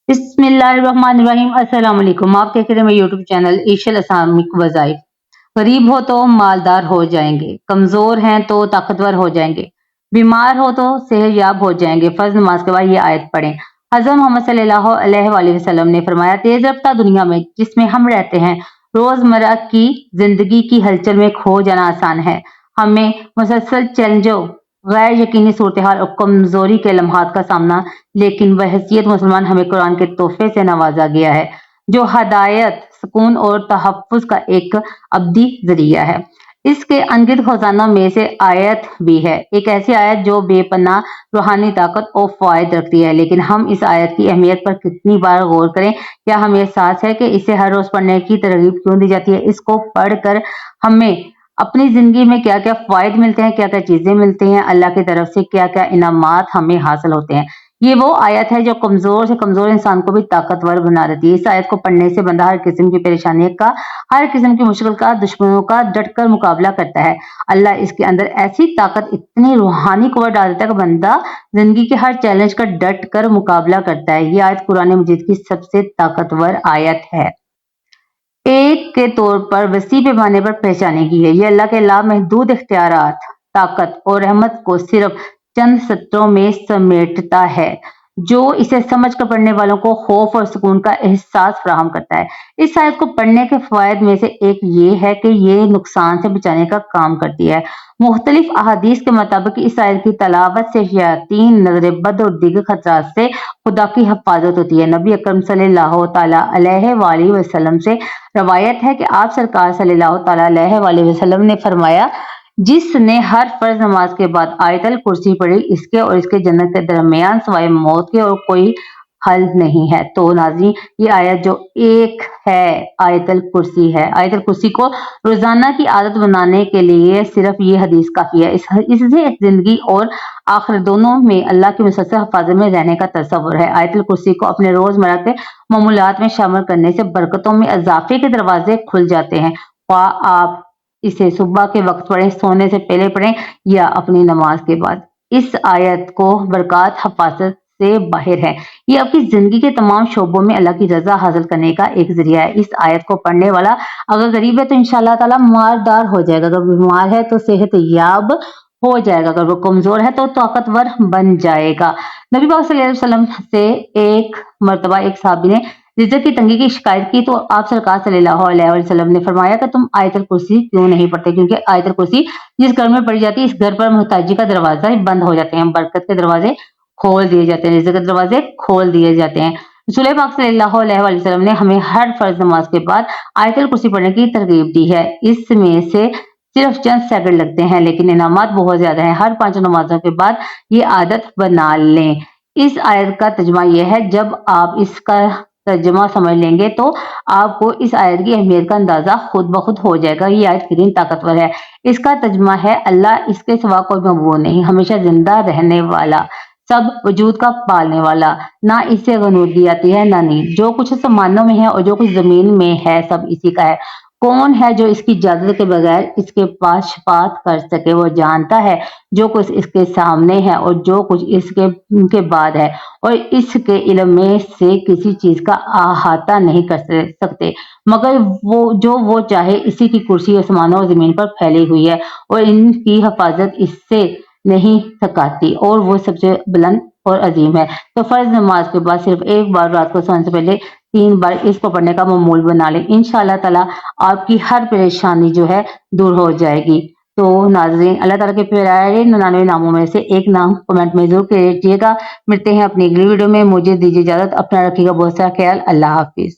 बिस्मिल्लाहिर्रहमानिर्रहीम। अस्सलाम वालेकुम। आप देख रहे हैं मेरे यूट्यूब चैनल ईशल इस्लामिक वज़ाइफ। गरीब हो तो मालदार हो जाएंगे, कमजोर हैं तो ताकतवर हो जाएंगे, बीमार हो तो सेहतयाब हो जाएंगे। फर्ज नमाज के बाद ये आयत पढ़ें। हज़रत मोहम्मद सल्लल्लाहु अलैहि वसल्लम ने फरमाया, तेज रफ्तार दुनिया में जिसमें हम रहते हैं, रोजमर्रा की जिंदगी की हलचल में खो जाना आसान है। हमें मुसलसल चैलेंजों, गैर यकीनी सूरत हाल और कमजोरी के लम्हात का सामना, लेकिन बहैसियत मुसलमान हमें कुरान के तोहफे से नवाजा गया है, जो हदायत, सुकून और तहफ़्फ़ुज़ का एक अब्दी जरिया है। इसके अनगिनत खजानों में से आयत भी है, एक ऐसी आयत जो बेपनाह रूहानी ताकत और फ़वाइद रखती है। लेकिन हम इस आयत की अहमियत पर कितनी बार गौर करें? क्या हमें एहसास है कि इसे हर रोज पढ़ने की तरगीब क्यों दी जाती है? इसको पढ़कर हमें अपनी जिंदगी में क्या क्या फायदे मिलते हैं, क्या क्या चीजें मिलती हैं, अल्लाह की तरफ से क्या क्या इनामात हमें हासिल होते हैं। ये वो आयत है जो कमजोर से कमजोर इंसान को भी ताकतवर बना देती है। इस आयत को पढ़ने से बंदा हर किस्म की परेशानी का, हर किस्म की मुश्किल का, दुश्मनों का डटकर मुकाबला करता है। अल्लाह इसके अंदर ऐसी ताकत, इतनी रूहानी कुव्वत डाल देता है कि बंदा जिंदगी के हर चैलेंज का डट कर मुकाबला करता है। ये आयत कुरान मजीद की सबसे ताकतवर आयत है। एक के तौर पर वसी पैमाने पर पहचाने की है। ये अल्लाह के लामहदूद इख्तियारात, ताकत और रहमत को सिर्फ चंद सत्रों में समेटता है, जो इसे समझ कर पढ़ने वालों को खौफ और सुकून का एहसास फराहम करता है। इस आयत को पढ़ने के फायदे में से एक ये है कि ये नुकसान से बचाने का काम करती है। मुख्तलिफ अहादीस के मुताबिक इस आयत की तलावत से शयातीन, नजर बद और दीगर खतरात से खुदा की हिफाजत होती है। नबी अकरम सल्लल्लाहु तआला अलैहि वसल्लम से रवायत है कि आप सरकार सल्लल्लाहु तआला अलैहि वसल्लम ने फरमाया, जिसने हर फर्ज नमाज के बाद आयतल कुर्सी पढ़ी, इसके और इसके जन्नत के दरमियान सिवाय मौत के और कोई हल नहीं है। तो नाज़रीन, ये आयत जो एक है, आयतल कुर्सी है। आयतल कुर्सी को रोजाना की आदत बनाने के लिए सिर्फ ये हदीस काफी है। इससे जिंदगी और आखिरत दोनों में अल्लाह की मुसलसल हिफाजत में रहने का तसव्वुर है। आयतल कुर्सी को अपने रोजमर्रा के मामूलात में शामिल करने से बरकतों में इजाफे के दरवाजे खुल जाते हैं। आप इसे सुबह के वक्त पढ़ें, सोने से पहले पढ़ें या अपनी नमाज के बाद। इस आयत को बरकत हिफाजत से बाहर है। ये आपकी जिंदगी के तमाम शोबों में अल्लाह की रजा हासिल करने का एक जरिया है। इस आयत को पढ़ने वाला अगर गरीब है तो इंशाअल्लाह ताला मालदार हो जाएगा, अगर बीमार है तो सेहतयाब हो जाएगा, अगर वो कमजोर है तो ताकतवर बन जाएगा। नबी पाक सल्लल्लाहु अलैहि वसल्लम से एक मर्तबा एक साहबी ने रिज़्क़ की तंगी की शिकायत की, तो आप सरकार सल्लल्लाहु अलैहि वसल्लम ने फरमाया कि तुम आयतल कुर्सी क्यों नहीं पढ़ते? क्योंकि आयतल कुर्सी जिस घर में पढ़ी जाती है, इस घर पर मोहताजी का दरवाजा बंद हो जाते हैं, बरकत के दरवाजे खोल दिए जाते हैं, रिज़्क़ के दरवाजे खोल दिए जाते हैं। रसूल पाक सल्लल्लाहु अलैहि वसल्लम ने हमें हर फर्ज नमाज के बाद आयतल कुर्सी पढ़ने की तरगीब दी है। इसमें से सिर्फ चंद सेकंड लगते हैं, लेकिन इनामात बहुत ज्यादा हैं। हर 5 नमाजों के बाद ये आदत बना लें। इस आयत का तर्जुमा यह है, जब आप इसका तर्जुमा समझ लेंगे तो आपको इस आयत की अहमियत का अंदाजा खुद ब खुद हो जाएगा। ये आयत कितनी ताकतवर है। इसका तर्जुमा है, अल्लाह इसके सिवा कोई मबूद नहीं, हमेशा जिंदा रहने वाला, सब वजूद का पालने वाला, ना इससे गनूदी आती है ना नींद। जो कुछ आसमानों में है और जो कुछ जमीन में है, सब इसी का है। कौन है जो इसकी इजाजत के बगैर इसके पास शफाअत कर सके? वो जानता है जो कुछ इसके सामने है और जो कुछ इसके बाद है, और इसके इल्म में से किसी चीज का अहाता नहीं कर सकते मगर वो चाहे। इसी की कुर्सी आसमानों और जमीन पर फैली हुई है और इनकी हिफाजत इससे नहीं थकाती, और वो सबसे बुलंद और अजीम है। तो फर्ज नमाज के बाद सिर्फ एक बार रात को सोने से पहले 3 बार इसको पढ़ने का मामूल बना लें। इंशाअल्लाह ताला आपकी हर परेशानी जो है दूर हो जाएगी। तो नाज़रीन, अल्लाह ताला के प्यारे 99 नामों में से एक नाम कमेंट में जरूर कीजिएगा। मिलते हैं अपनी अगली वीडियो में। मुझे दीजिए इजाजत, अपना रखिएगा बहुत सारा ख्याल। अल्लाह हाफिज।